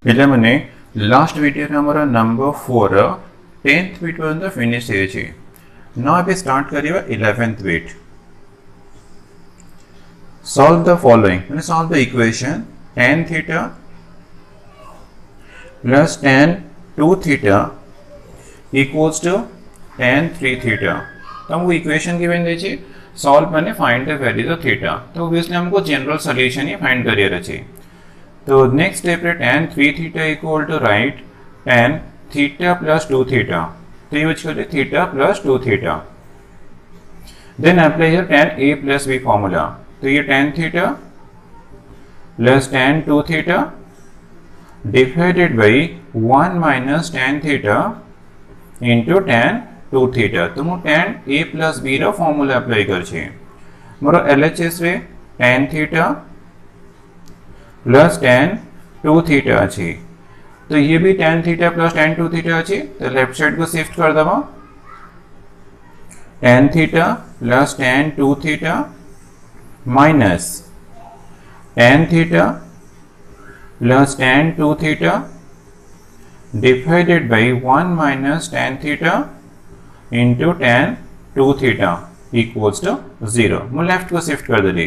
એટલે મને last video અમારા નંબર 4 10th બીટ પર્યंत ફિનિશ થઈ છે. નાउ આપણે સ્ટાર્ટ કરીએ 11th bit. Solve the following. Solve the equation tan theta plus tan 2 theta equals to tan 3 theta. तो हमको इक्वेशन गिवन दी है, सॉल्व करने find the value of theta. तो obviously हमको जनरल सॉल्यूशन ही फाइंड करिए रहे. तो नेक्स्ट स्टेप है tan 3 theta equal to right tan theta plus 2 theta. तो यूज करिए theta plus 2 theta. Then apply here tan a plus b formula. तो ये tan theta plus tan 2 theta divided by 1 minus tan theta into tan 2 theta. तो मु tan a plus b रो formula apply कर छे. मोरो LHS रे tan theta plus tan 2 theta अछि. तो ये भी tan theta plus tan 2 theta अछि. तो लेफ्ट साइड को शिफ्ट कर दबा. tan theta plus tan 2 theta minus tan theta plus tan 2 theta divided by 1 minus tan theta into tan 2 theta equals to 0. मु लेफ्ट को शिफ्ट कर देली.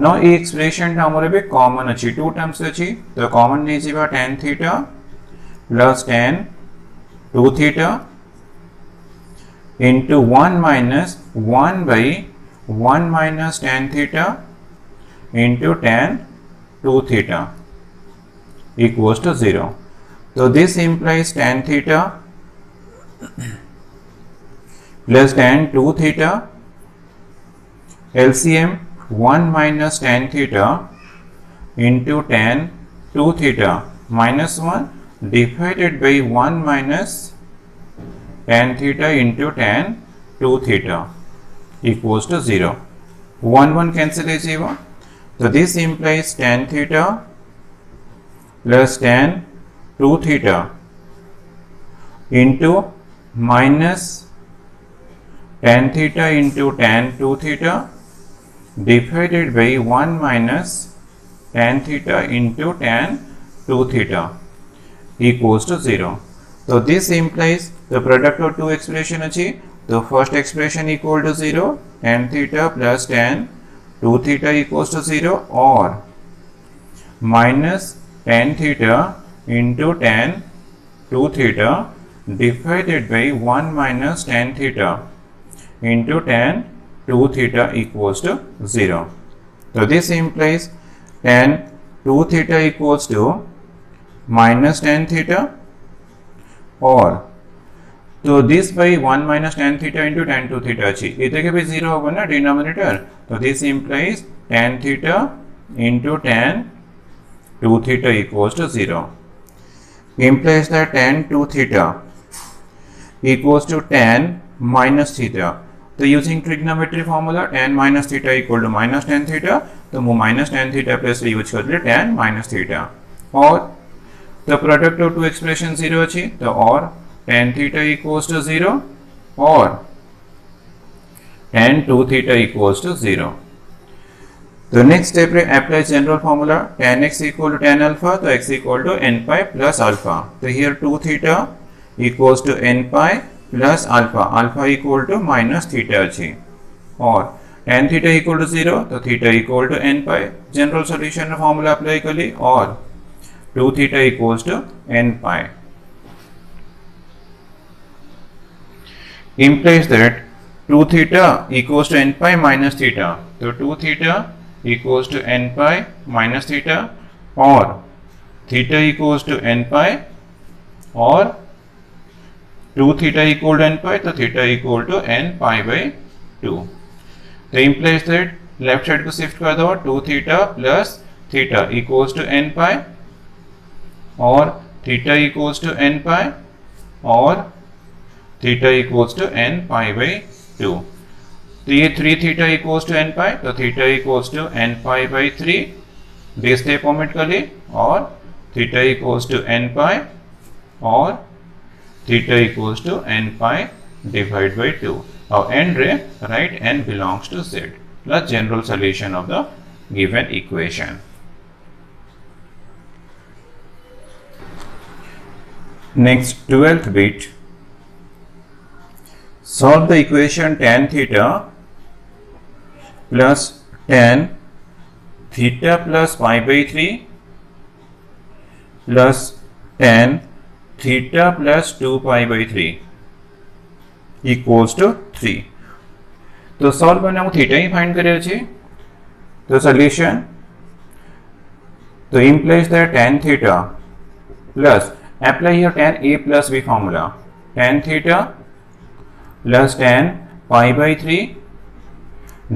No ये expression हमरे बे कॉमन अछि, टू टर्म्स अछि. तो कॉमन नै जेबा tan theta plus tan 2 theta into 1 minus 1 by 1 minus tan theta into tan 2 theta equals to 0. So this implies tan theta plus tan 2 theta LCM 1 minus tan theta into tan 2 theta minus 1 divided by 1 minus tan theta into tan 2 theta equals to 0. 1 1 cancel कीजिएगा. So this implies tan theta plus tan 2 theta into minus tan theta into tan 2 theta divided by 1 minus tan theta into tan 2 theta equals to 0. So this implies the product of two expression अछि. तो first expression equal to 0, tan theta plus tan 2 theta equals to 0 और minus tan theta into tan 2 theta divided by 1 minus tan theta into tan 2 theta equals to 0. तो this implies tan 2 theta equals to minus tan theta और तो this by 1 minus tan theta into tan 2 theta अछि. इधर के भी 0 होगा ना denominator. तो this implies tan theta into tan 2 theta equals to 0. Implies that tan 2 theta equals to tan minus theta. तो using trigonometry formula tan minus theta equal to minus tan theta. तो मु minus tan theta plus use कर ले tan minus theta और the product of two expression 0 अछि. तो और tan theta equals to 0 और tan 2 theta equals to 0. तो नेक्स्ट स्टेप रे apply general formula tan x equal to tan alpha. तो x equal to n pi plus alpha. तो here 2 theta equals to n pi plus alpha. Alpha equal to minus theta अछि और tan theta equal to 0. तो theta equal to n pi. General solution formula apply करी और 2 theta equals to n pi. Implies that 2 theta equals to n pi minus theta. तो 2 theta equals to n pi minus theta और theta equals to n pi और 2 theta equal to n pi. तो theta equal to n pi by 2. तो implies that left side को shift कर दो. 2 theta plus theta equals to n pi और theta equals to n pi और theta equals to n pi by 2. तो ये 3 theta equals to n pi. तो theta equals to n pi by 3. This step omit कर ली और theta equals to n pi और theta equals to n pi divided by 2. Our end ray right n belongs to z. The general solution of the given equation. Next 12th bit. Solve the equation tan theta plus tan theta plus pi by 3 plus tan theta plus 2 pi by 3 equals to 3. तो solve करना theta ही find करे छे. तो solution तो implies that tan theta plus apply here tan a plus b formula, tan theta plus tan pi by 3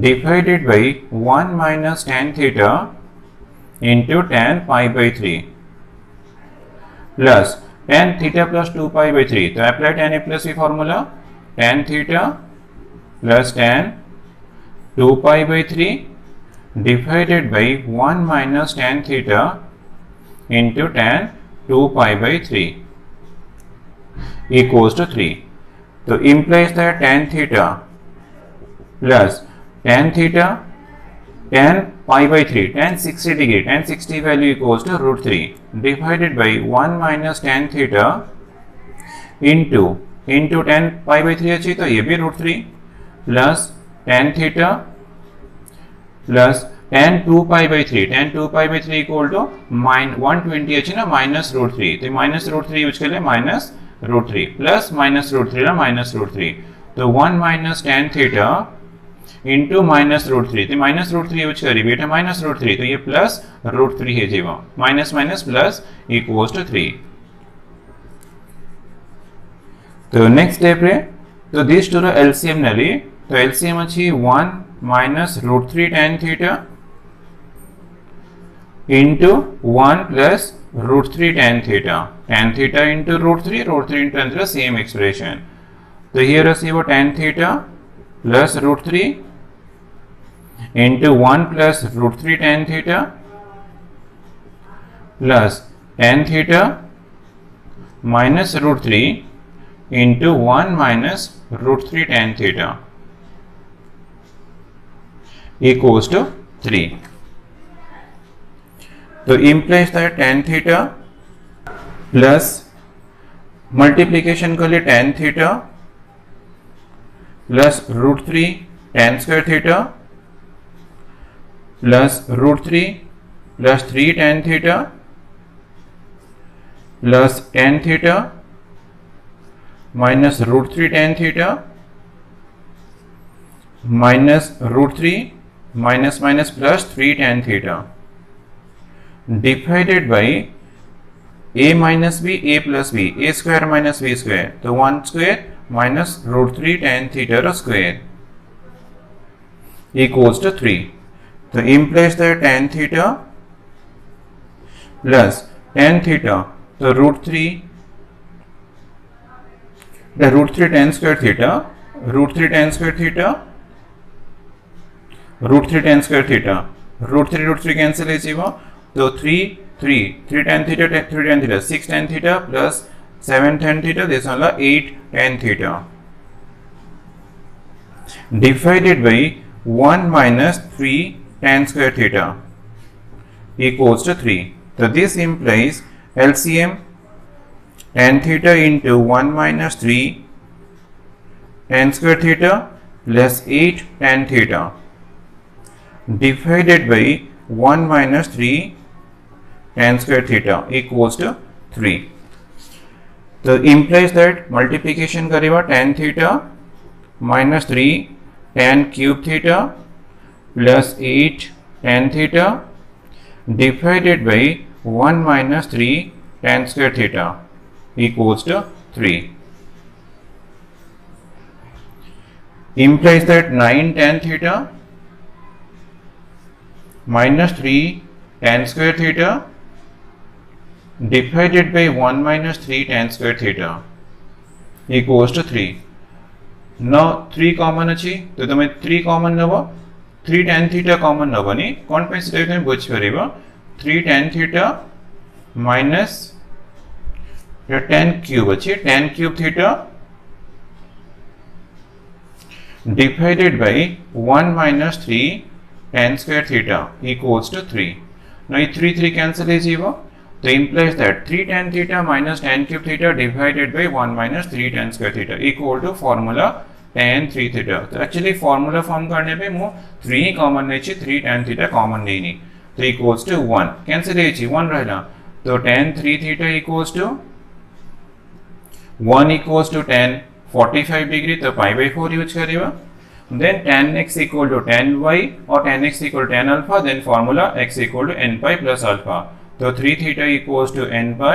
divided by 1 minus tan theta into tan pi by 3 plus tan theta plus 2 pi by 3. तो apply tan a plus b formula, tan theta plus tan 2 pi by 3 divided by 1 minus tan theta into tan 2 pi by 3 equals to 3. So implies that tan theta plus tan theta tan pi by 3 tan 60 degree, tan 60 value equals to root 3 divided by 1 minus tan theta into tan pi by 3 अच्छी, तो ये भी root 3 plus tan theta plus tan 2 pi by 3, tan 2 pi by 3 equal to minus 120 अच्छी ना minus root 3, तो minus root 3 use कर ले minus root 3 plus minus root 3 ना minus root 3, तो 1 minus tan theta into minus root 3, तो minus root 3 use करी बेटा minus root 3, तो ये plus root 3 है जीवा minus minus plus equals to 3. तो next step रे तो this टू LCM नली, तो LCM अच्छी 1 minus root 3 tan theta into 1 plus root 3 tan theta into root 3 into tan theta same expression. So here receive tan theta plus root 3 into 1 plus root 3 tan theta plus tan theta minus root 3 into 1 minus root 3 tan theta equals to 3. तो implies that tan theta plus multiplication कर ले tan theta plus root 3 tan square theta plus root 3 plus 3 tan theta plus tan theta minus root 3 tan theta minus root 3 minus minus plus 3 tan theta divided by a minus b, a plus b, a square minus b square, तो 1 square minus root 3 tan theta square equals to 3. तो implies that tan theta plus tan theta, तो root 3 tan square theta, root 3 tan square theta, root 3 tan square theta, root 3 cancel है जीवा, तो 3 tan theta 6 tan theta plus 7 tan theta, this one 8 tan theta divided by 1 minus 3 tan square theta equals to 3. So this implies LCM tan theta into 1 minus 3 tan square theta plus 8 tan theta divided by 1 minus 3 tan square theta equals to 3. So implies that multiplication करेगा tan theta minus 3 tan cube theta plus 8 tan theta divided by 1 minus 3 tan square theta equals to 3. Implies that 9 tan theta minus 3 tan square theta divided by 1 minus 3 tan square theta equals to 3. Now 3 common अच्छी, तो तुम्हें 3 common नबो, 3 tan theta common नबनी, कौन पे से तुम्हें बुझ करेगा 3 tan theta minus tan cube अच्छी, tan cube theta divided by 1 minus 3 tan square theta equals to 3. Now 3 cancel है जीवा, तो implies that 3 tan theta minus tan cube theta divided by 1 minus 3 tan square theta equal to formula tan 3 theta. तो actually formula form करने पे मु 3 common नहीं 3 tan theta common नहीं तो इक्वल्स टू 1 कैंसिल है 1 रहला तो tan 3 theta equals to 1 equals to tan 45 degree तो पाई बाय 4 यूज करेगा then tan x equal to tan y or tan x equal to tan alpha then formula x equal to n pi plus alpha. So 3 theta equals to n pi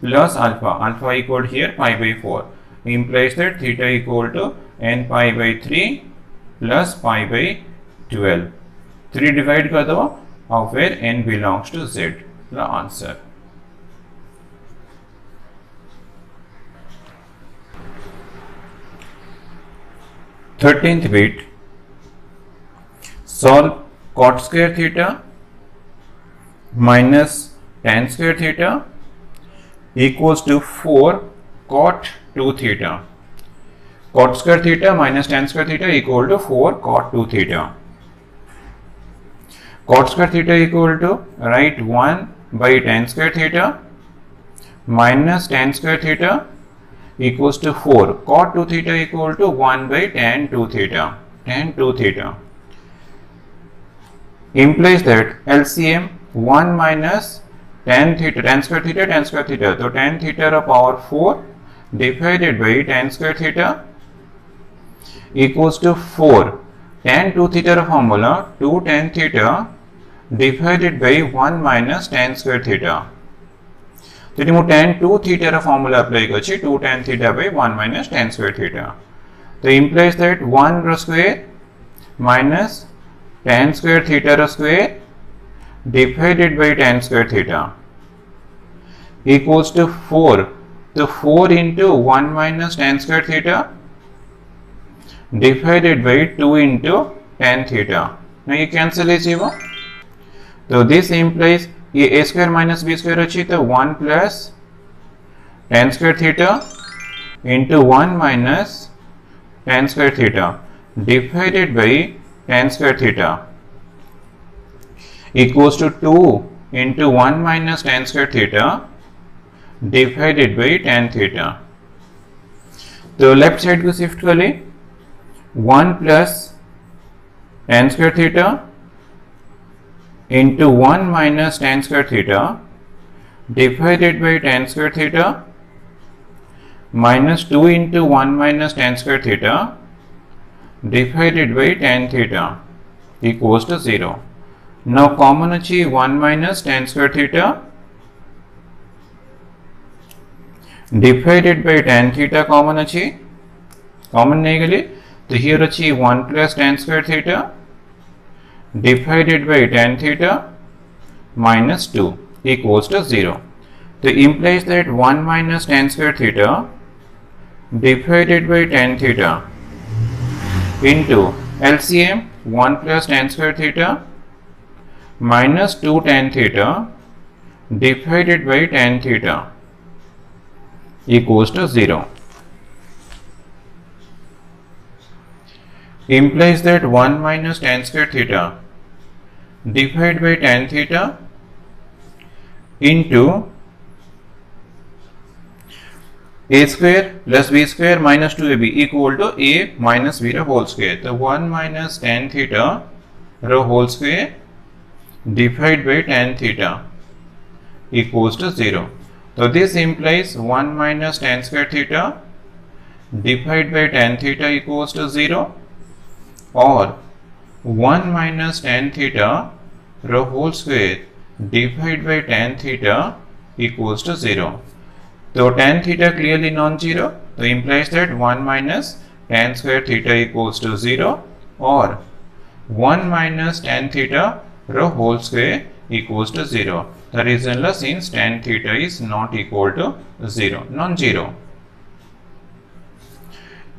plus alpha. Alpha equal here pi by 4. Implies that theta equal to n pi by 3 plus pi by 12. 3 divide कर दो of where n belongs to z. The answer. Thirteenth bit. Solve cot square theta minus tan square theta equals to 4 cot 2 theta. Cot square theta minus tan square theta equal to 4 cot 2 theta. Cot square theta equal to write 1 by tan square theta minus tan square theta equals to 4 cot 2 theta equal to 1 by tan 2 theta. Tan 2 theta implies that LCM 1 minus tan theta tan square theta तो tan theta का power 4 divided by tan square theta equals to 4 tan 2 theta का formula 2 tan theta divided by 1 minus tan square theta तो ये tan 2 theta का formula apply करछि 2 tan theta by 1 minus tan square theta तो implies that 1 का square minus tan square theta का square divided by tan square theta equals to 4 तो 4 into 1 minus tan square theta divided by 2 into tan theta now ये cancel है तो this implies ये a square minus b square अच्छी तो 1 plus tan square theta into 1 minus tan square theta divided by tan square theta equals to 2 into 1 minus tan square theta divided by tan theta. तो left side को shift कर ले 1 plus tan square theta into 1 minus tan square theta divided by tan square theta minus 2 into 1 minus tan square theta divided by tan theta equals to 0. Now common achi 1 minus tan square theta divided by tan theta common achi common nahi gale तो here achi 1 plus tan square theta divided by tan theta minus 2 equals to 0. तो implies that 1 minus tan square theta divided by tan theta into LCM 1 plus tan square theta minus 2 tan theta divided by tan theta equals to 0. Implies that 1 minus tan square theta divided by tan theta into a square plus b square minus 2ab equal to a minus b whole square. तो 1 minus tan theta whole square divided by tan theta equals to 0. So this implies 1 minus tan square theta divided by tan theta equals to 0 or 1 minus tan theta whole square divided by tan theta equals to 0. So tan theta clearly non-zero, so implies that 1 minus tan square theta equals to 0 or 1 minus tan theta whole square equals to 0. The reason since tan theta is not equal to 0, non-zero.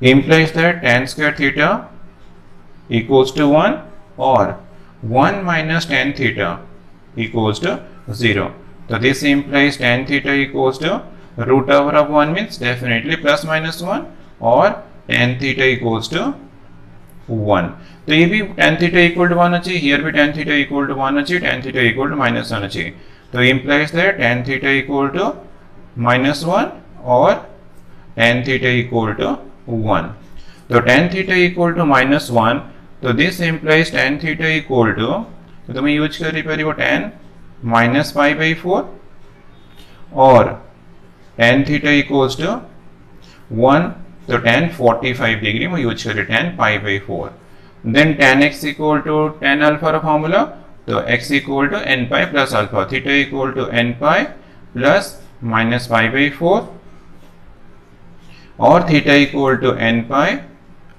Implies that tan square theta equals to 1 or 1 minus tan theta equals to 0. So this implies tan theta equals to root over of 1 means definitely plus minus 1 or tan theta equals to 1. तो ये भी tan theta equal to 1 अच्छी, here भी tan theta equal to 1 अच्छी, tan theta equal to minus 1 अच्छी. तो implies that tan theta equal to -1 or tan theta equal to 1. तो tan theta equal to -1, तो this implies tan theta equal to, तो तुम्हें use कर पार tan -π/4 और tan theta equals to 1, तो tan 45 degree में यूज करें tan π/4. Then tan x equal to tan alpha formula, तो x equal to n pi plus alpha, theta equal to n pi plus -π/4 और theta equal to n pi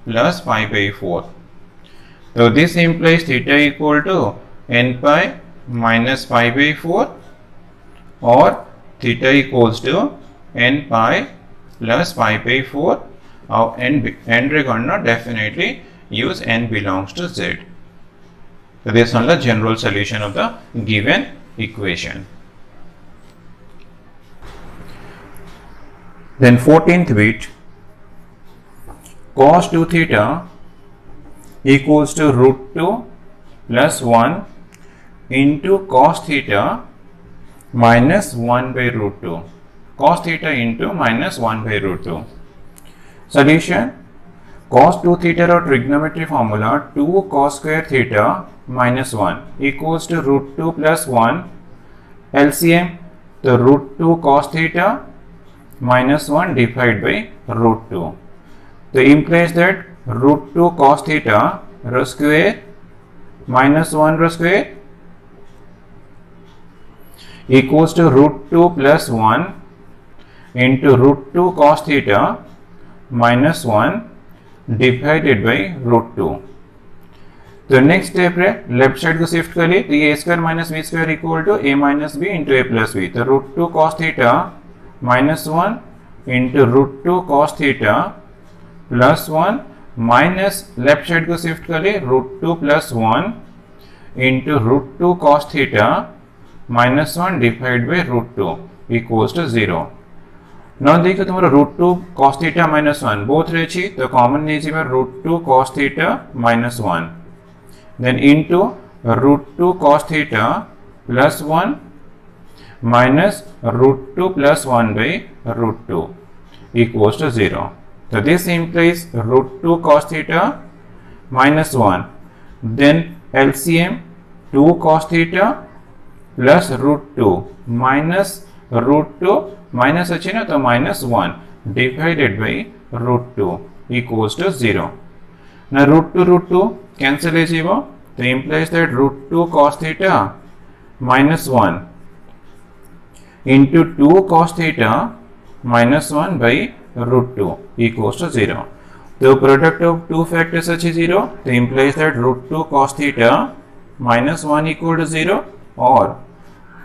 plus π/4. तो this implies theta equal to n pi minus π/4 और theta equals to n pi plus π/4. and we're going to definitely use n belongs to z. So this is the general solution of the given equation. Then 14th bit, cos 2 theta equals to root 2 plus 1 into cos theta minus 1 by root 2. Cos theta into minus 1 by root 2. Solution, cos 2 theta or trigonometry formula 2 cos square theta minus 1 equals to root 2 plus 1 LCM, the root 2 cos theta minus 1 divided by root 2. So implies that root 2 cos theta rho square minus 1 rho square equals to root 2 plus 1 into root 2 cos theta minus 1 divided by root 2. तो next step है left side को shift कर लिए, तो ये a square minus b square equal to a minus b into a plus b. तो root 2 cos theta minus 1 into root 2 cos theta plus 1 minus left side को shift कर लिए root 2 plus 1 into root 2 cos theta minus 1 divide by root 2 equals to 0. ना देखो तुम्हारा root 2 cos theta minus 1 both रही, तो common लीजिए root 2 cos theta minus 1 then into root 2 cos theta plus 1 minus root 2 plus 1 by root 2 equals to 0. So this implies root 2 cos theta minus 1. Then LCM 2 cos theta plus root 2 minus root 2 minus अच्छे ना, तो minus 1 divided by root 2 equals to 0. Now root 2 cancel लीजिएगा, तो implies that root 2 cos theta minus 1 into 2 cos theta minus 1 by root 2 equals to 0. तो product of two factors अच्छे 0, तो implies that root 2 cos theta minus 1 equal to 0 और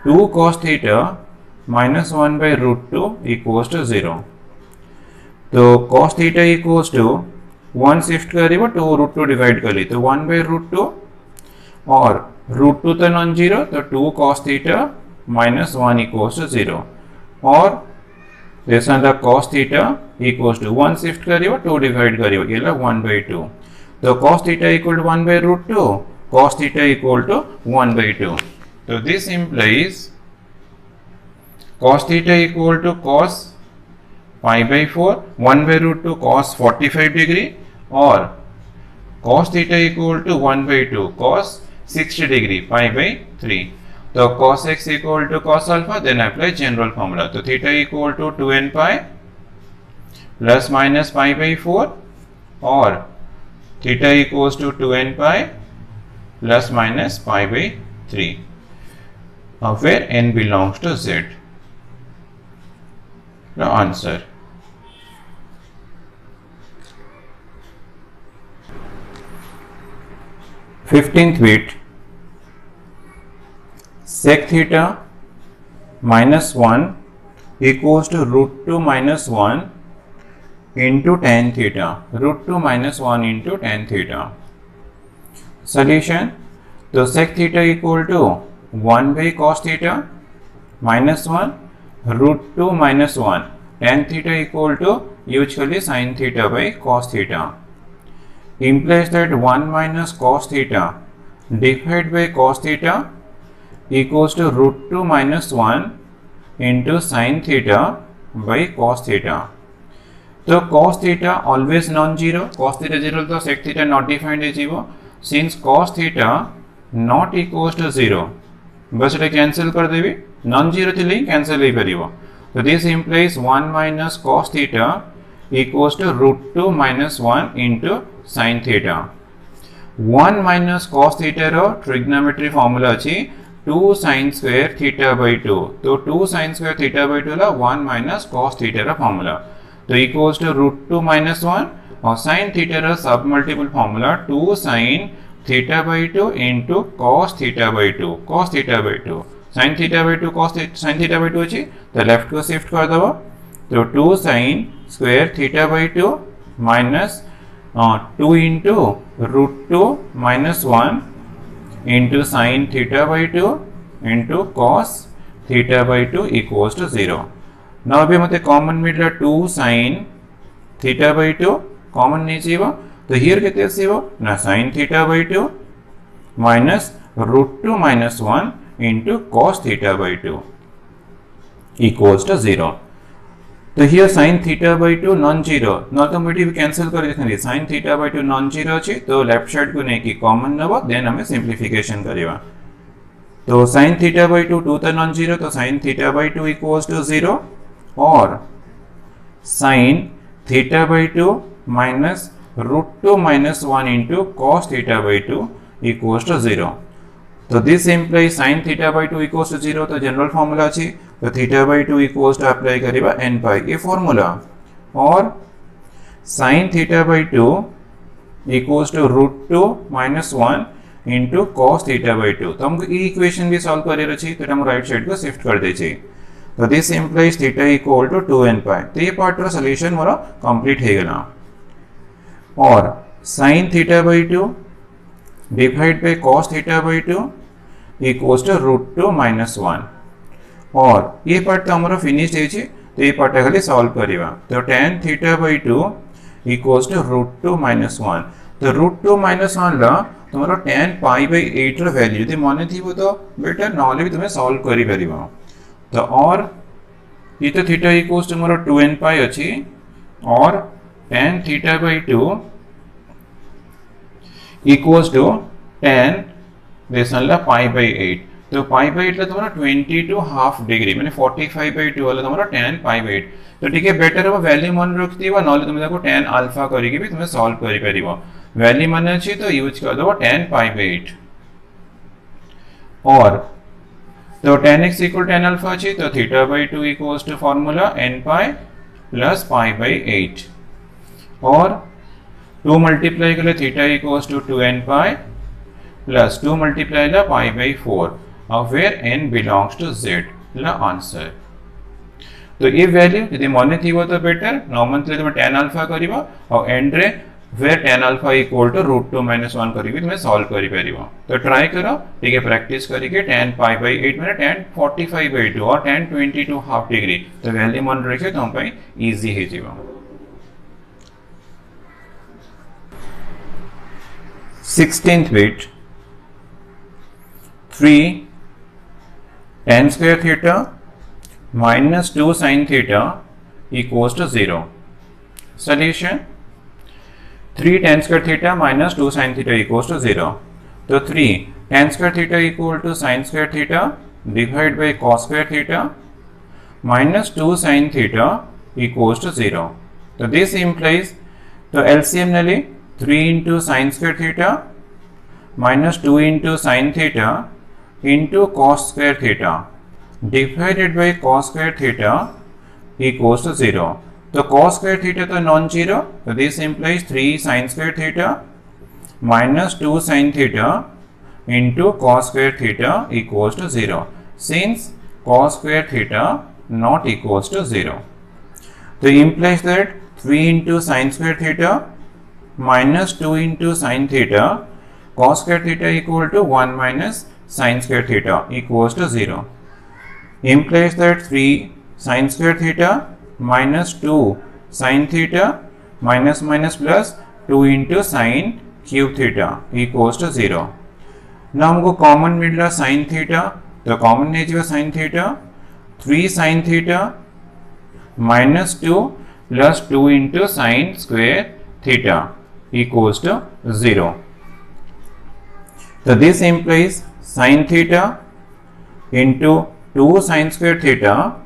2 cos theta minus 1 by root 2 equals to 0. तो cos theta equals to 1 shift करेगा 2 root 2 divide कर ली, तो 1 by root 2 और root 2 तो नॉन जीरो, तो 2 cos theta minus 1 equals to 0 और जैसा cos theta equals to 1 shift करेगा 2 डिवाइड करेगा, ये ला 1 बाई 2. तो cos theta equal to 1 by root 2, cos theta equal to 1 by 2. तो this implies cos theta equal to cos π/4 1 by root 2 cos 45 degree और cos theta equal to 1 by 2 cos 60 degree π/3. तो cos x equal to cos alpha, then apply general formula. तो theta equal to 2n pi plus minus π/4 और theta equals to 2n pi plus minus π/3 where n belongs to z. The answer. Fifteenth bit, sec theta minus 1 equals to root 2 minus 1 into tan theta. Root 2 minus 1 into tan theta. Solution. तो sec theta equal to 1 by cos theta minus 1 root 2 minus 1 tan theta equal to usually sin theta by cos theta. Implies that 1 minus cos theta divided by cos theta equals to root 2 minus 1 into sin theta by cos theta. तो cos theta always non-zero, cos theta 0 तो sec theta not defined है जीवो. Since cos theta not equals to 0, बस इटा cancel कर देवी, non-zero थी नहीं cancel he परिवो. So this implies 1 minus cos theta equals to root 2 minus 1 into sin theta. 1 minus cos theta row trigonometry formula अच्छी 2 sin square theta by 2. तो 2 sin square theta by 2 ला 1 minus cos theta रा formula. तो equals to root 2 minus 1 और sine theta रा सब multiple formula 2 sine theta by 2 into cos theta by 2 cos theta by 2 sine theta by 2 cos sine theta by 2 अच्छी तो left को shift कर दो तो 2 sine square theta by 2 minus 2 into root 2 minus 1 into sine theta by 2 into cos theta by 2 equals to 0. ना अभी मते common मिडला 2 sin थीटा बाई 2 कॉमन नहीं चाहिए तो हियर कितने आसीबो ना sin theta by 2 minus root 2 minus 1 into cos theta by 2 equals to 0. तो here sin theta by 2 non zero ना तो मिडी भी कैंसिल कर देखने sin theta by 2 non zero अछि तो लेफ्ट साइड को नहीं की कॉमन नबो देन हमें सिंप्लिफिकेशन करिवा. तो sin थीटा बाई 2 2 तो नॉन जीरो तो sin theta by 2 equals to 0 और sin theta by 2 minus root 2 minus 1 into cos theta by 2 equals to 0. तो this implies sin theta by 2 equals to 0 तो general formula अछि तो theta by 2 equals to apply करिबा n pi ये formula और sin theta by 2 equals to root 2 minus 1 into cos theta by 2. तो हमको ये इक्वेशन भी सॉल्व करेर अछि तो हम राइट साइड को शिफ्ट कर दे छी. तो this implies theta equal to 2n pi. तो ये पार्ट रो सॉल्यूशन मोरा कंप्लीट हे गला और sin theta by 2 divide by cos theta by 2 equals to root 2 minus 1 और ये पार्ट तो हमारा फिनिश हे छी तो ये पार्ट खाली सॉल्व करिवा. तो tan theta by 2 equals to root 2 minus 1. तो रूट 2 माइनस 1 ला तुम्हारा tan पाई बाई 8 रो वैल्यू यदि माने थीबो तो बेटा नॉले भी तुम्हें सॉल्व करि परिबा. तो और ये तो theta equals to more 2n pi अच्छी और tan theta by 2 equals to tan रेशनला पाई बाई 8. तो पाई बाई 8 ला तुम्हारा 22 हाफ डिग्री माने 45 बाई 2 वाला तुम्हारा tan पाई बाई 8. तो ठीक है बेटर है वैल्यू मन रखती है नॉले तुम देखो tan अल्फा करिके भी तुम्हें सॉल्व करि परिबो. वैल्यू मन अछि तो यूज कर दो tan पाई बाई 8 और तो tan x equal tan alpha अच्छी तो theta by 2 equals to formula n pi plus pi by 8 और 2 मल्टीप्लाई कर ले theta equals to 2n pi plus 2 multiply ला पाई बाई 4 और where n belongs to z ला आंसर. तो ये वैल्यू यदि मने थी वो तो बेटर नॉर्मल ले तुम tan अल्फा करिवो और एंड रे where tan alpha equal to root 2 minus 1 करिवि तुम सॉल्व करि परिबो. तो ट्राई करो ठीक है प्रैक्टिस करिके tan पाई बाई 8 माने tan 45 बाई 2 और tan 22 हाफ डिग्री तो वैल्यू मन रखे तो हम पाई इजी हे जीवो. 16th bit 3 tan square theta minus 2 sin theta equals to 0. Solution 3 tan square theta minus 2 sin theta equals to 0. तो 3 tan square theta equal to sin square theta divided by cos square theta minus 2 sin theta equals to 0. तो this implies तो LCM नली 3 into sin square theta minus 2 into sin theta into cos square theta divided by cos square theta equals to 0. तो cos square theta तो non zero तो this implies 3 sin square theta minus 2 sin theta into cos square theta equals to 0 since cos square theta not equals to 0. तो implies that 3 into sin square theta minus 2 into sin theta cos square theta equal to 1 minus sin square theta equals to 0. Implies that 3 sin square theta minus 2 sin theta minus minus plus 2 into sin cube theta equals to 0. Now हमको common मिल रहा sin theta तो common नहीं sin theta 3 sin theta -2 plus 2 into sine square theta equals to 0. So this implies sin theta into 2 sin square theta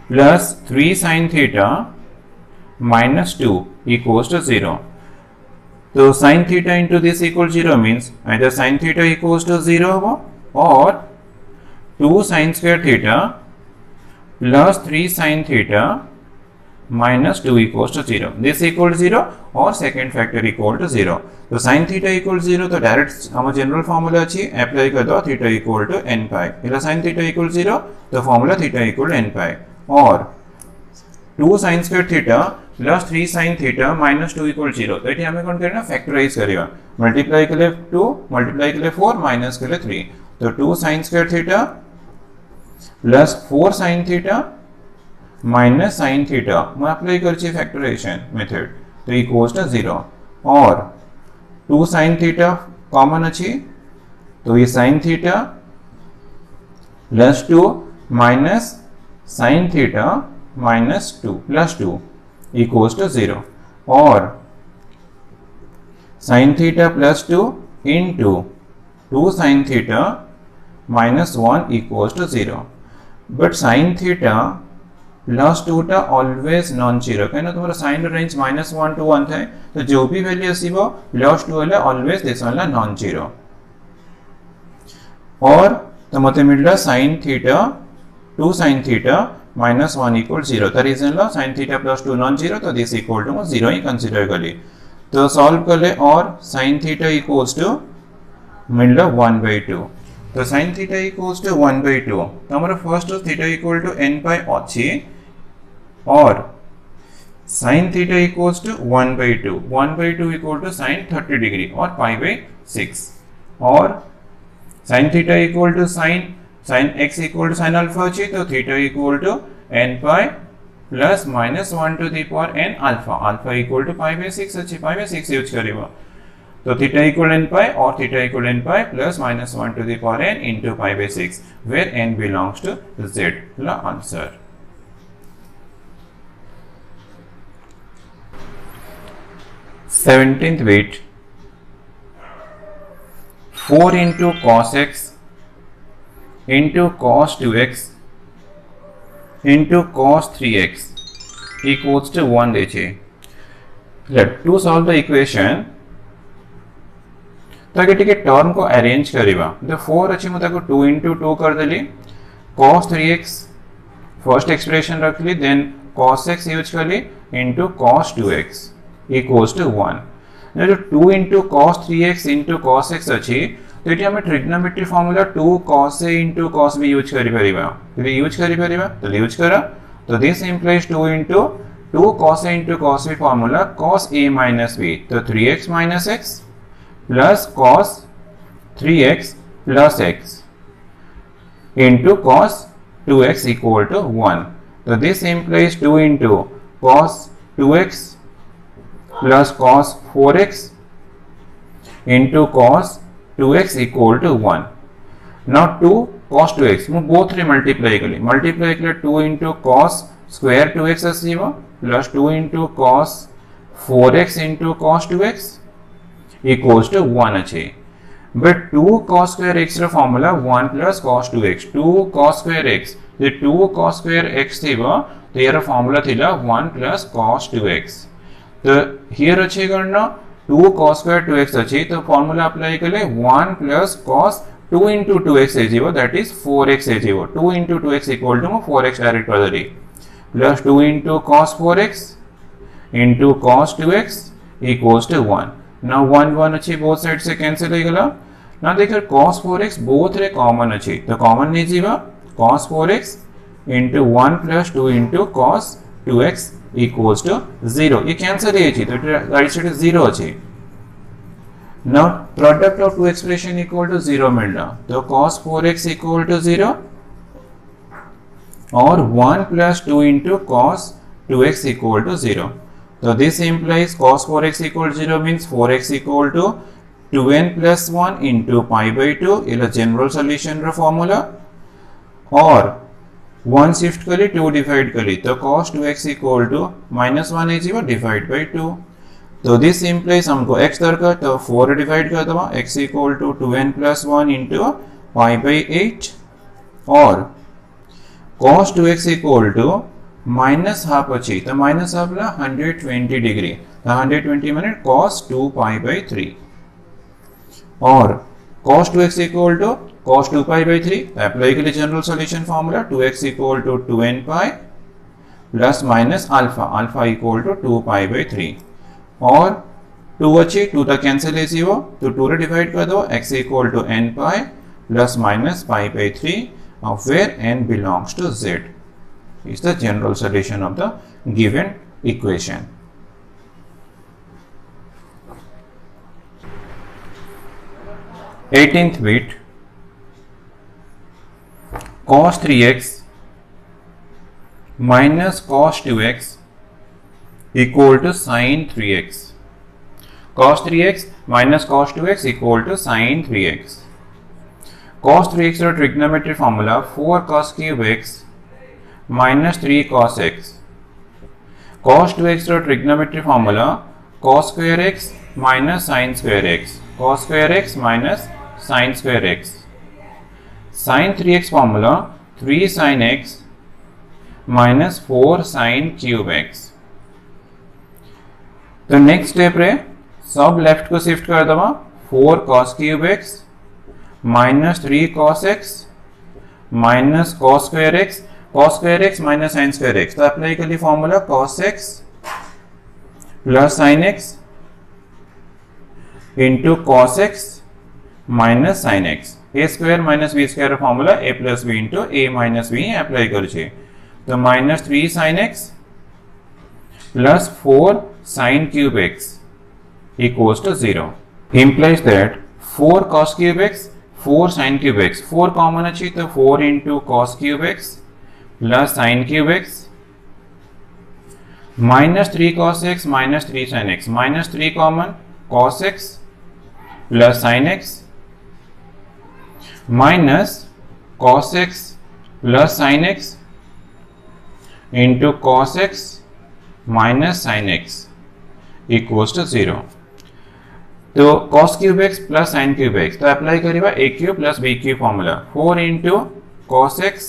plus 3 sin theta minus 2 equals to 0. So sin theta into this equals 0 means either sin theta equals to 0 or 2 sin square theta plus 3 sin theta minus 2 equals to 0. This equals 0 or second factor equal to 0. तो sin theta equals 0 तो direct हम general formula अच्छी apply कर दो theta equal to n पाई इला sin theta equals 0 तो formula theta equal n pi और 2 sin square theta plus 3 sin theta minus 2 equal 0 तो ये हमें कौन करना फैक्टराइज करेगा मल्टीप्लाई के लिए 2 मल्टीप्लाई के लिए 4 माइनस के लिए 3 तो 2 sin square theta plus 4 sin theta minus sine theta मैं अप्लाई कर फैक्टराइजेशन मेथड तो इक्वल्स टू 0 और 2 साइन थीटा कॉमन अच्छी तो ये sine theta plus 2 minus sine theta minus 2 plus 2 equals to 0 और sine theta plus 2 into 2 sine theta minus 1 equals to 0 but sine theta plus 2 टा always non zero कहीं तुम्हारा sign range -1 to 1 थे तो जो भी वैल्यू आसीबो प्लस 2 वाला always this वाला नॉन जीरो और तो मते मिलला sin theta 2 sin theta -1 equal 0 the reason ला sin theta plus 2 non zero तो दिस इक्वल टू 0 ही कंसीडर करी तो सॉल्व कर ले और sin थीटा इक्वल्स टू मिलला 1/2 तो sin थीटा इक्वल्स टू 1/2 तो हमारा first theta equal to n pi अच्छी और sin theta equals to 1/2 equal to sin 30 degree और π/6 और sin theta equal to sin x equal to sin alpha अच्छी तो theta equal to n pi plus -1 to the power n अल्फा equal to π/6 अच्छी π/6 use करेगा तो theta equal n pi और theta equal n pi plus -1 to the power n into π/6 where n belongs to z ला answer 17th bit 4 into cos x into cos 2x into cos 3x equals to 1 देचे to solve the equation तो आगे टिके term को arrange करिबा तो 4 अच्छी मुता को 2 into 2 कर देली cos 3x फर्स्ट एक्सप्रेशन रख ली देन cos x यूज कर ली into cos 2x equals to 1 जो 2 into cos 3x into cos x अच्छी तो ये हमें trigonometry formula 2 cos a into cos b use करि परिबा तो यूज करि परिबा तो यूज करा तो this implies 2 into 2 cos a into cos b formula cos a minus b तो 3x minus x plus cos 3x plus x into cos 2x equal to 1 so this implies 2 into cos 2x plus cos 4x into cos 2x equal to 1 now 2 cos 2x मैं both रे multiply के लिए 2 into cos square 2x आसीबो plus 2 into cos 4x into cos 2x equals to 1 अच्छे but 2 cos square x रा formula 1 plus cos 2x 2 cos square x ये 2 cos square x Thibaut तो यार formula थिला 1 plus cos 2x तो here अच्छे करना 2 cos square 2x अच्छे तो फॉर्मूला अप्लाई कर ले 1 plus cos 2 into 2x एजीवो दैट इज 4x एजीवो 2 into 2x equal to 4x direct कर दे plus 2 into cos 4x into cos 2x equals to 1 now 1 अच्छे बोथ साइड से कैंसिल हो गला ना देखो cos 4x बोथ रे कॉमन अच्छे तो कॉमन नहीं जीवा cos 4x into 1 plus 2 into cos 2x equals to 0 ये कैंसिल है तो राइट साइड 0 अच्छे now product of two expression equal to 0 मिलना तो cos 4x equal to 0 और 1 plus 2 into cos 2x equal to 0 so this implies cos 4x equal to 0 means 4x equal to 2n plus 1 into pi by 2 इला general solution रा formula और 1 shift करी 2 divide करी तो cos 2x equal to -1 है जीवा divide by 2 तो this implies हमको x दरकार तो 4 डिवाइड कर दवा x equal to 2n plus 1 into pi by 8 और cos 2x equal to minus half अच्छी तो माइनस हाफ ला 120 डिग्री तो 120 माने cos 2 pi by 3 और cos 2x equal to cos 2 pi by 3 तो अप्लाई के लिए general solution formula 2x equal to 2n pi plus minus alpha alpha equal to 2 pi by 3 और 2 अच्छी 2 तक कैंसिल है जीरो तो 2 रे डिवाइड कर दो x equal to n pi plus minus pi by 3 of where n belongs to z is the general solution of the given equation. Eighteenth bit cos 3x minus cos 2x equal to sin 3x. Cos 3x minus cos 2x equal to sin 3x. Cos 3x का trigonometry formula 4 cos cube x minus 3 cos x. Cos 2x का trigonometry formula cos square x minus sin square x. Cos square x minus sin square x. Sin 3x formula 3 sin x minus 4 sin cube x. तो next step रे सब left को shift कर दवा 4 cos cube x minus 3 cos x minus cos square x minus sin square x तो apply कर ली formula cos x plus sin x into cos x minus sin x a square minus b square formula a plus b into a minus b apply कर छे तो minus 3 sin x प्लस 4 sin cube x equals to 0 implies that 4 cos cube x 4 sin cube x 4 common अच्छी तो 4 into cos cube x plus sin cube x minus 3 cos x minus 3 sin x minus 3 common cos x plus sin x minus cos x plus sin x into cos x minus sin x equals to 0 तो cos cube x plus sin cube x तो apply करिबा a cube plus b cube formula 4 into cos x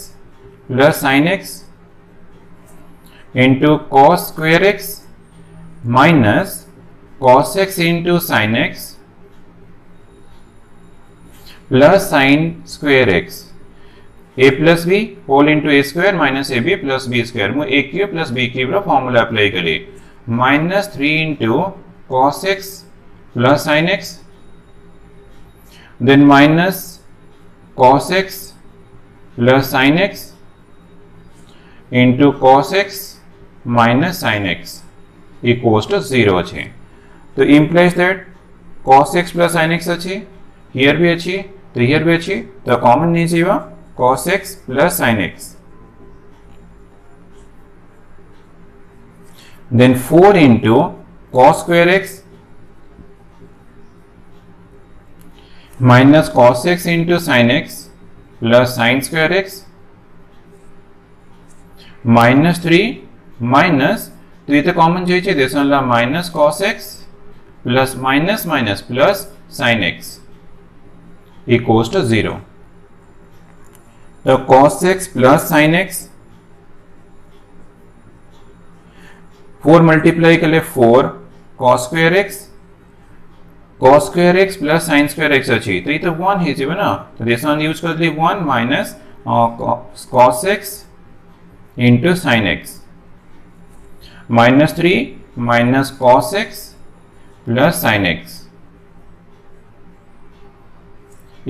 plus sin x into cos square x minus cos x into sin x plus sin square x a plus b whole into a square minus ab plus b square मु a cube plus b cube रा formula apply करी minus 3 into cos x plus sin x then minus cos x plus sin x into cos x minus sin x equals to 0 अच्छे तो implies that cos x plus sin x अच्छी here भी अच्छी तो here भी अच्छी तो common नहीं चाहिए cos x plus sin x then 4 into cos square x minus cos x into sin x plus sin square x minus 3 minus तो इथे कॉमन जायचे देसनला minus cos x plus minus minus plus sin x equals to 0 तो cos x plus sin x 4 multiply कर ले 4 cos square x plus sin square x अच्छी तो इथे 1 है जीवन ना तो देसन यूज कर ली 1 minus cos x into sin x minus 3 minus cos x plus sin x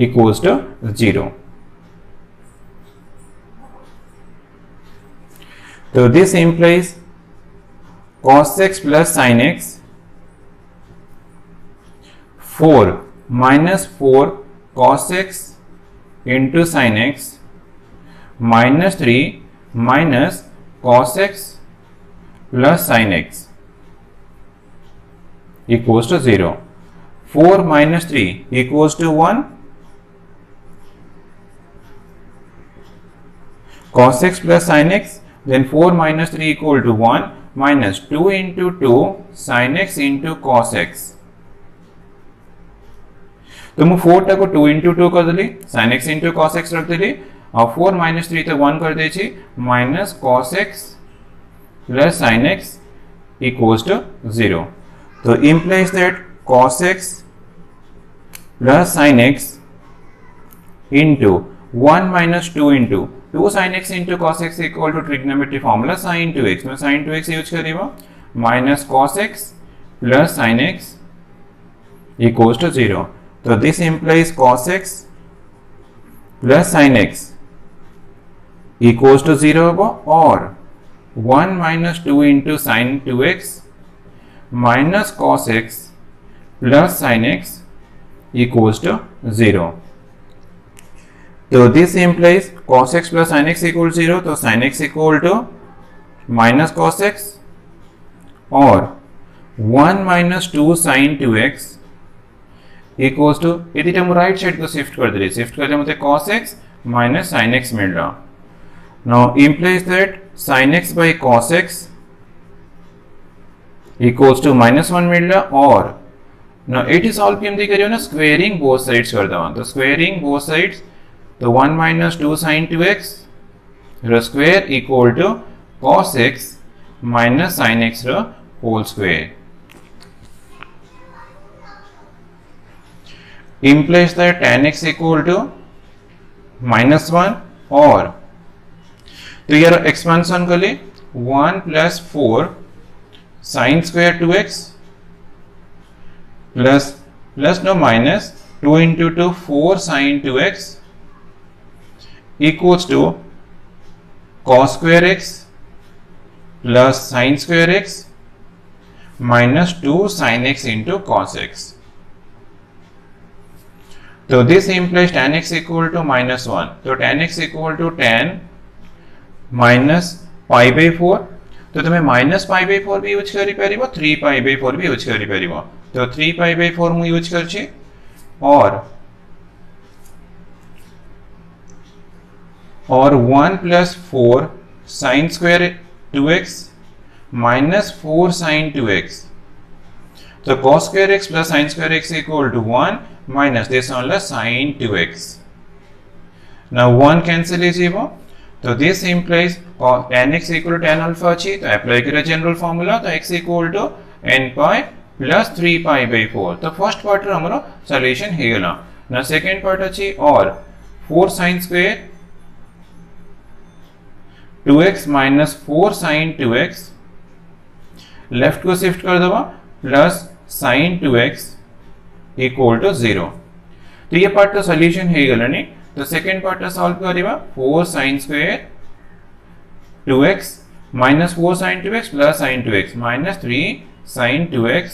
equals to 0 so this implies cos x plus sin x 4 minus 4 cos x into sin x minus 3 minus cos x plus sin x equals to 0 4 minus 3 equals to 1. Cos x plus sin x, then 4 minus 3 equal to 1 minus 2 into 2 sin x into cos x. तो मैं 4 टाको 2 into 2 कर देली, sin x into cos x रख देली, और 4 minus 3 तो 1 कर दे छी, minus cos x plus sin x equals to 0. तो implies that cos x plus sin x into 1 minus 2 into 2 sin x into cos x equal to trigonometry formula sin 2x. मैं sin 2x use करेगा, minus cos x plus sin x equals to 0. तो this implies cos x plus sin x equals to 0 होगा, और 1 minus 2 into sin 2x minus cos x plus sin x equals to 0. तो this implies cos x plus sin x equal to 0. तो sin x equal to minus cos x और 1 minus 2 sin 2x equals to, यदि हम right side को shift कर दे, shift करते मुझे cos x minus sin x मिल रहा. Now implies that sin x by cos x equals to minus 1 मिल रहा, और now it is all केमती करियो ना, स्क्वेयरिंग बोथ साइड्स कर दवा. तो स्क्वेयरिंग बोथ साइड्स, तो 1 minus 2 sin 2x रो square equal to cos x minus sin x रो whole square. Implies that tan x equal to minus 1, और तो यार एक्सपेंशन कर ले 1 plus 4 sin square 2x plus no minus 2 into 2 4 sin 2x equals to cos square x plus sin square x minus 2 sin x into cos x. तो this implies tan x equal to minus 1. तो tan x equal to tan minus pi by 4. तो तुम्हें minus pi by 4 भी use करी परिबो, 3 pi by 4 भी use करी परिबो. तो 3 pi by 4 मु यूज करछी, और 1 plus 4 sin square 2x minus 4 sin 2x. तो cos square x plus sin square x equal to 1 minus this only sin 2x. Now 1 cancel is equal. तो this implies tan x equal to tan alpha अच्छी, तो apply करें general formula, तो x equal to n pi plus 3 pi by 4. तो first part रो हमरो solution हे गला. ना second part अच्छी, और 4 sin square 2x minus 4 sin 2x left को शिफ्ट कर दवा, plus sin 2x equal to 0. तो ये पार्ट तो सॉल्यूशन है गला नहीं. तो सेकंड पार्ट तो सॉल्व करिबा 4 sin square 2x minus 4 sin 2x plus sin 2x minus 3 sin 2x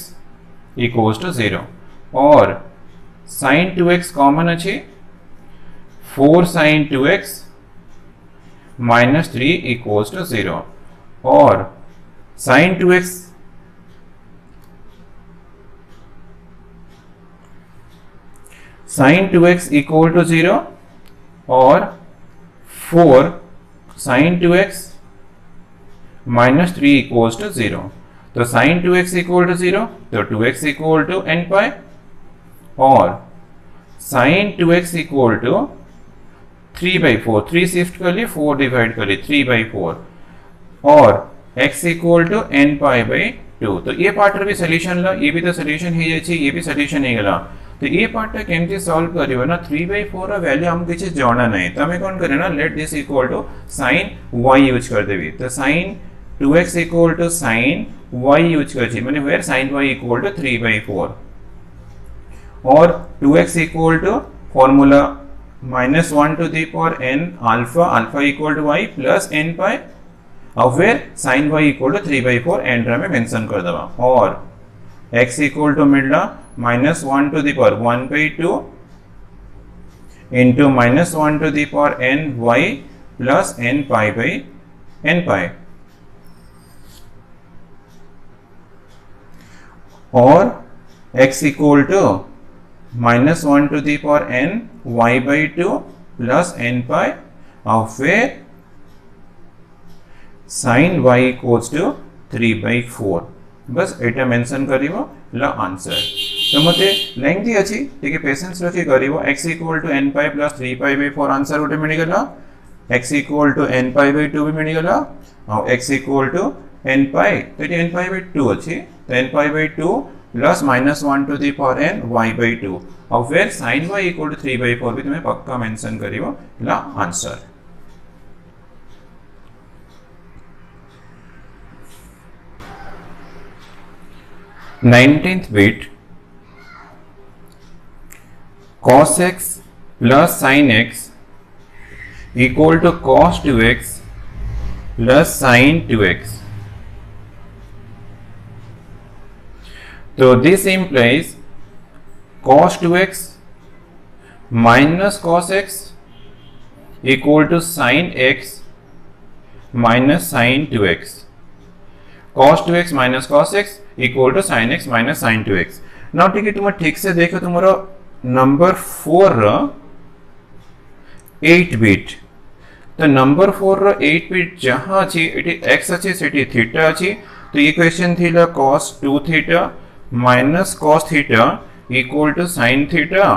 equals to 0. और sin 2x कॉमन अच्छी, 4 sin 2x minus 3 equals to 0. और sin 2x equal to 0, और 4 sin 2x minus 3 equals to 0. तो sin 2x equal to 0, तो 2x equal to n pi, और sin 2x equal to 3 by 4, 3 shift कर लिए, 4 divide कर लिए, 3 by 4, और x equal to n pi by 2. तो ये पार्ट भी सॉल्यूशन ला, ये भी तो सॉल्यूशन है अच्छी, ये भी सॉल्यूशन है गला. तो ये पार्ट केमती सॉल्व करियो ना, 3 by 4 रा वैल्यू हम किसी जाना नहीं, तो हमें कौन करे ना, let this equal to sin y use कर देवी. तो sin 2x equal to sin y use कर छी, माने where sin y equal to 3 by 4, और 2x equal to formula minus 1 to the power n alpha, alpha equal to y plus n pi, और where sin y equal to 3 by 4 and में mention कर दवा, और x equal to मिलना minus 1 to the power 1 by 2 into minus 1 to the power n y plus n pi by n pi. और x equal to minus 1 to the power n y by 2 plus n pi of where sin y equals to 3 by 4 बस एटा mention करिवो ल answer तो मते lengthy अछि ठीक patience रखी करिवो x equal to n pi plus 3 pi by 4 answer उठे मिली गला x equal to n pi by 2 भी मिली गला और x equal to n pi तो n pi by 2 अछि तो n pi by 2 plus minus 1 to the power n y by 2 और फिर sin y equal to 3 by 4 भी तुम्हें पक्का मेंशन करिवो ल answer. Nineteenth bit cos x plus sin x equal to cos 2x plus sin 2x. So this implies cos 2x minus cos x equal to sin x minus sin 2x. cos 2x minus cos x equal to sin x minus sin 2x. Now ठीक है तुम ठीक से देखो तुम्हारा number 4 8 bit तो number 4 8 bit जहां अछि एटी x अछि सेटी थीटा अछि तो ये क्वेश्चन थिला cos 2 theta minus cos theta equal to sin theta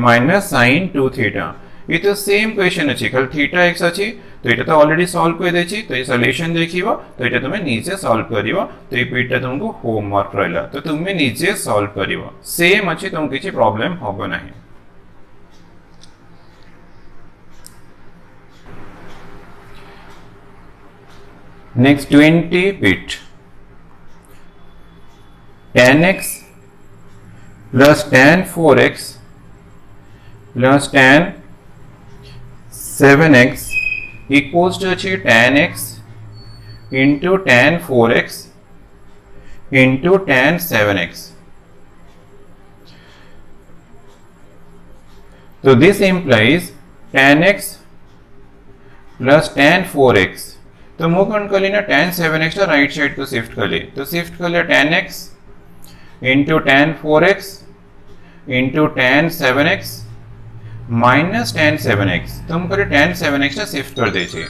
minus sin 2 theta ये तो सेम क्वेश्चन अछि कल थीटा x अछि तो एटा तो ऑलरेडी सॉल्व कर देछि तो ये सॉल्यूशन देखिबो तो एटा तुमे नीचे सॉल्व करिवो तो ये बिटा तुमको होमवर्क रहला तो तुमे नीचे सॉल्व करिवो सेम अछि तुम किछि प्रॉब्लम होबो नाही। Next 20 bit tan x plus tan 4x plus tan 7x equals to tan x into tan 4x into tan 7x. So this implies tan x plus tan 4x. तो move कौन कर लेना tan 7x तो right side को shift कर ले तो shift कर ले tan x into tan 4x into tan 7x minus tan 7x तुम करे tan 7x शिफ्ट कर देछे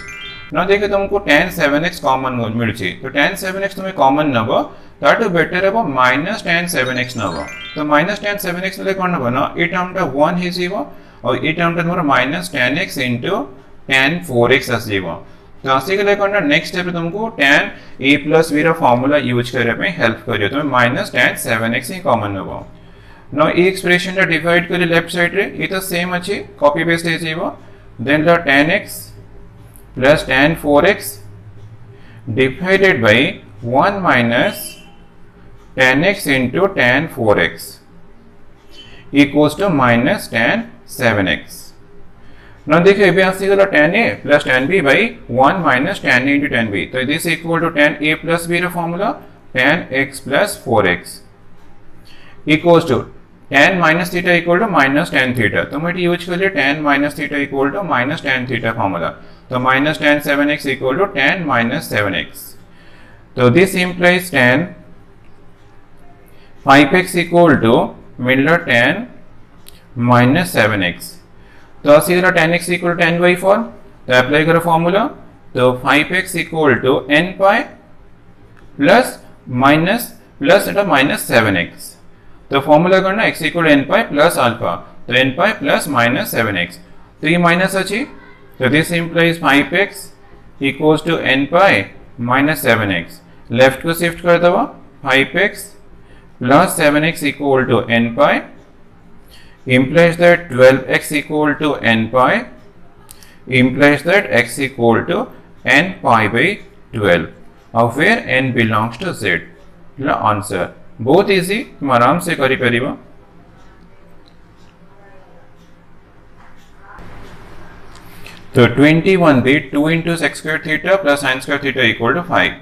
ना देखे तुमको tan 7x कॉमन मिलछे तो tan 7x तुम्हें कॉमन नबो ताटू बेटर हेबो माइनस tan 7x नबो तो माइनस tan 7x ले कोन नबो ना ए टर्म टा 1 हे जीवो और ए टर्म टा मोर minus tan x into tan 4x as जीवो तो आसे के लिए कोन नेक्स्ट स्टेप तुमको tan a plus b रा फार्मूला यूज करे पे हेल्प करियो तो माइनस tan 7x ही कॉमन नबो now ये एक्सप्रेशन टा डिवाइड करे लेफ्ट साइड रे ये तो सेम अछि कॉपी पेस्ट हे जेबो then the tan x plus tan 4x divided by 1 minus tan x into tan 4x equals to minus tan 7x. now देखिए ये आसी गला tan a plus tan b by 1 minus tan a into tan b तो this equal to tan a plus b रा formula tan x plus 4x equals to tan minus theta equal to minus tan theta तो मैं use कर लिया tan minus theta equal to minus tan theta formula तो minus tan 7x equal to tan minus 7x तो this implies tan 5x equal to मिलना tan minus 7x तो असी गला tan x equal to tan by 4 तो apply करो formula तो 5x equal to n pi plus minus plus Etah minus 7x तो formula करना x equal n pi plus alpha तो n pi plus minus 7x तो ये minus अछि तो this implies 5x equals to n pi minus 7x left को shift कर दो 5x plus 7x equal to n pi implies that 12x equal to n pi implies that x equal to n pi by 12 of where n belongs to z the answer बहुत easy तुम आराम से करी परिबा। तो 21 bit 2 into sec square theta plus sin square theta equal to 5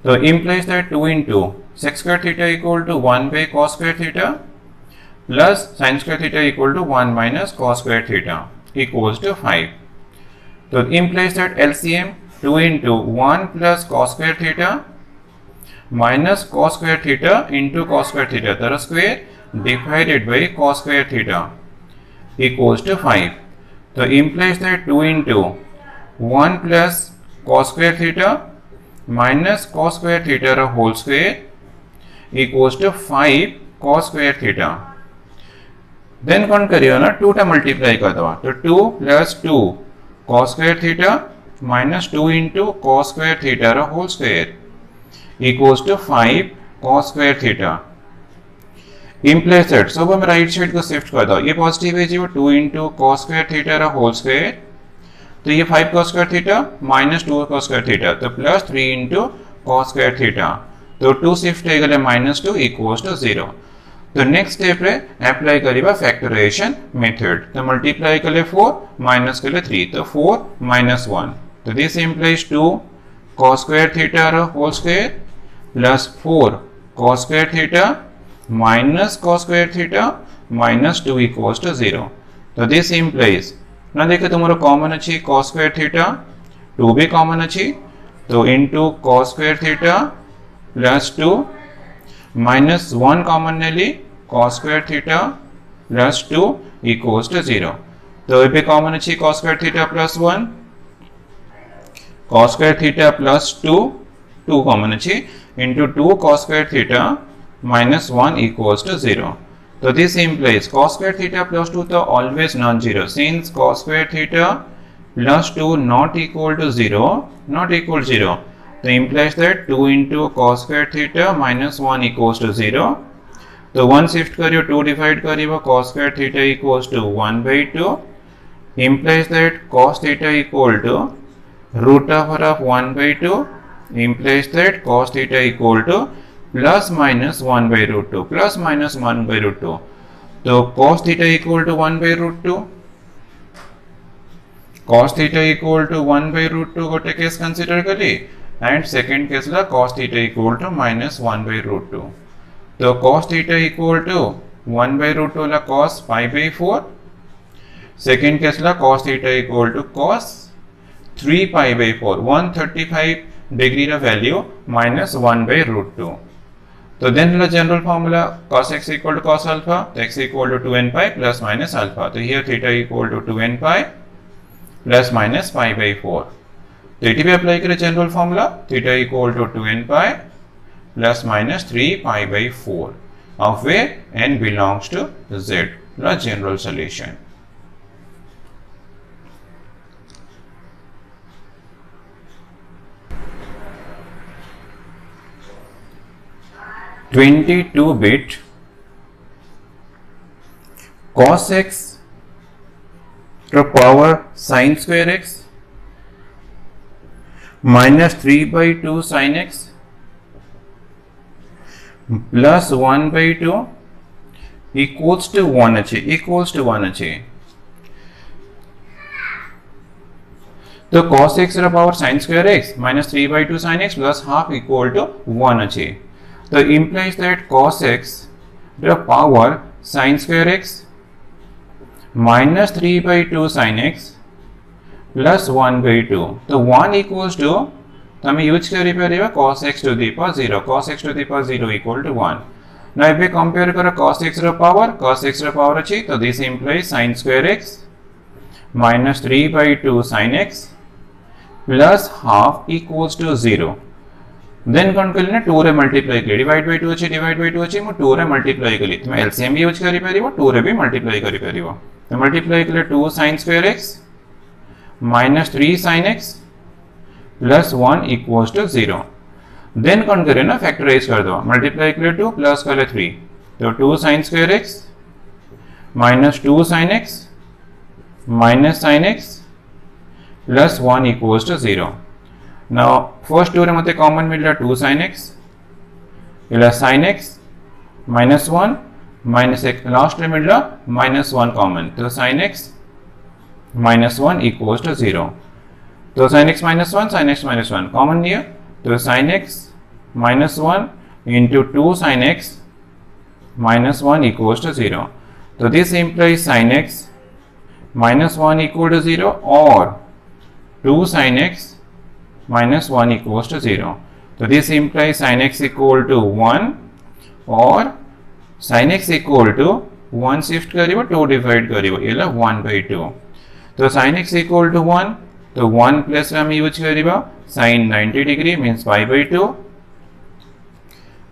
तो implies that 2 into sec square theta equal to 1 by cos square theta plus sin square theta equal to 1 minus cos square theta equals to 5 तो implies that LCM 2 into 1 plus cos square theta minus cos square theta into cos square theta, the square divided by cos square theta equals to 5. So implies that 2 into 1 plus cos square theta minus cos square theta whole square equals to 5 cos square theta. Then कौन करियो ना 2 टा multiply कर दो, तो 2 plus 2 cos square theta minus 2 into cos square theta whole square equals to 5 cos square theta. Implies that सब हम right side को शिफ्ट कर दो, ये पॉजिटिव है जी, वो 2 into cos square theta whole square, तो ये 5 cos square theta minus 2 cos square theta, तो plus 3 into cos square theta, तो 2 शिफ्ट है गले minus 2 equals to 0. तो नेक्स्ट स्टेप रे अप्लाई करिबा फैक्टराइजेशन मेथड, तो मल्टीप्लाई कले 4 माइनस कले 3, तो 4 minus 1, तो this implies 2 cos square theta whole square plus 4 cos square theta minus cos square theta minus 2 equals to 0. तो this implies ना देखे तुम्हारा कॉमन अच्छी cos square theta, 2 भी कॉमन अच्छी, तो into cos square theta plus 2 minus 1 common ने ली cos square theta plus 2 equals to 0. तो ये भी कॉमन अच्छी cos square theta plus 1 cos square theta plus 2 common अच्छी into 2 cos square theta minus 1 equals to 0. So this implies cos square theta plus 2 तो always non-zero. Since cos square theta plus 2 not equal to 0, तो implies that 2 into cos square theta minus 1 equals to 0. तो 1 shift करियो, 2 divide करियो, cos square theta equals to 1 by 2. Implies that cos theta equal to root over of 1 by 2. Implies that cos theta equal to plus minus 1 by root 2, plus minus 1 by root 2. तो cos theta equal to 1 by root 2, cos theta equal to 1 by root 2 गोटे case consider करी, and second case ला cos theta equal to minus 1 by root 2. तो cos theta equal to 1 by root 2 ला cos pi by 4, second case ला cos theta equal to cos 3 pi by 4, 135 degree रा value minus 1 by root 2. तो then ला general formula cos x equal to cos alpha, तो x equal to 2n pi plus minus alpha, तो here theta equal to 2n pi plus minus pi by 4. तो इटी भी apply करें general formula, theta equal to 2n pi plus minus 3 pi by 4, of where n belongs to z, ला general solution. (22-bit) cos x to power sin square x minus 3 by 2 sin x plus 1 by 2 equals to 1 अच्छे. तो cos x to power sin square x minus 3 by 2 sin x plus half equal to 1 अच्छे. तो implies that cos x to power sin square x minus 3 by 2 sin x plus 1 by 2. तो 1 equals to, तो हमें use करी पे cos x to the power 0, cos x to the power 0 equal to 1. Now if we compare करो cos x to power अच्छी, तो this implies sin square x minus 3 by 2 sin x plus half equals to 0. Then कौन कर लेना 2 रे multiply करी, divide by 2 अच्छे मु 2 रे मल्टीप्लाई करी, तुम एलसीएम भी यूज करी परिबो, 2 रे भी मल्टीप्लाई करी परिबो. तो मल्टीप्लाई कले 2 sin square x minus 3 sin x plus 1 equals to 0. Then कौन करे ना फैक्टराइज कर दो, मल्टीप्लाई कले 2 प्लस कले 3, तो 2 sin square x minus 2 sin x minus sin x plus 1 equals to 0. Now first 2 रे मते कॉमन मिलला 2 sin x इला sin x minus 1 minus x, last रे मिलला minus 1 कॉमन, तो sin x minus 1 equals to 0. तो sin x minus 1 कॉमन लिया, तो sin x minus 1 into 2 sin x minus 1 equals to 0. तो this implies sin x minus 1 equal to 0 or 2 sin x minus 1 equals to 0. तो this implies sin x equal to 1 और sin x equal to 1 shift करिवो 2 divide करिवो एला 1/2 तो sin x equal to 1 तो 1 plus हम use करिवो sin 90 degree means pi/2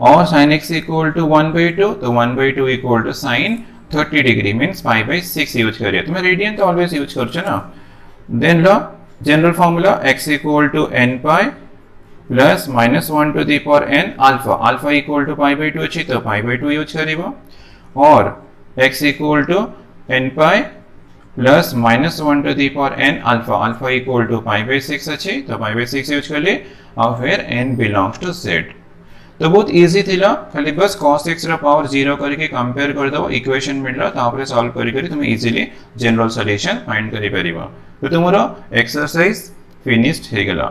और sin x इक्वल टू 1/2 तो 1/2 equal to sin 30 degree means pi/6 use करिए तो मैं रेडियन तो ऑलवेज यूज करछु ना देन लो general formula x equal to n pi plus -1 to the power n alpha alpha equal to pi/2 अछि तो pi/2 यूज करिवो और x equal to n pi plus -1 to the power n alpha alpha equal to pi/6 अछि तो pi/6 use करले और फिर n belongs to z तो बहुत इजी थिला खाली बस cos x रा पावर 0 करके कंपेयर कर दो इक्वेशन मिलला तापरे सॉल्व करी करी तुम इजीली जनरल सॉल्यूशन फाइंड करि परिबा तो तुमरो एक्सरसाइज फिनिश्ड हे गेला।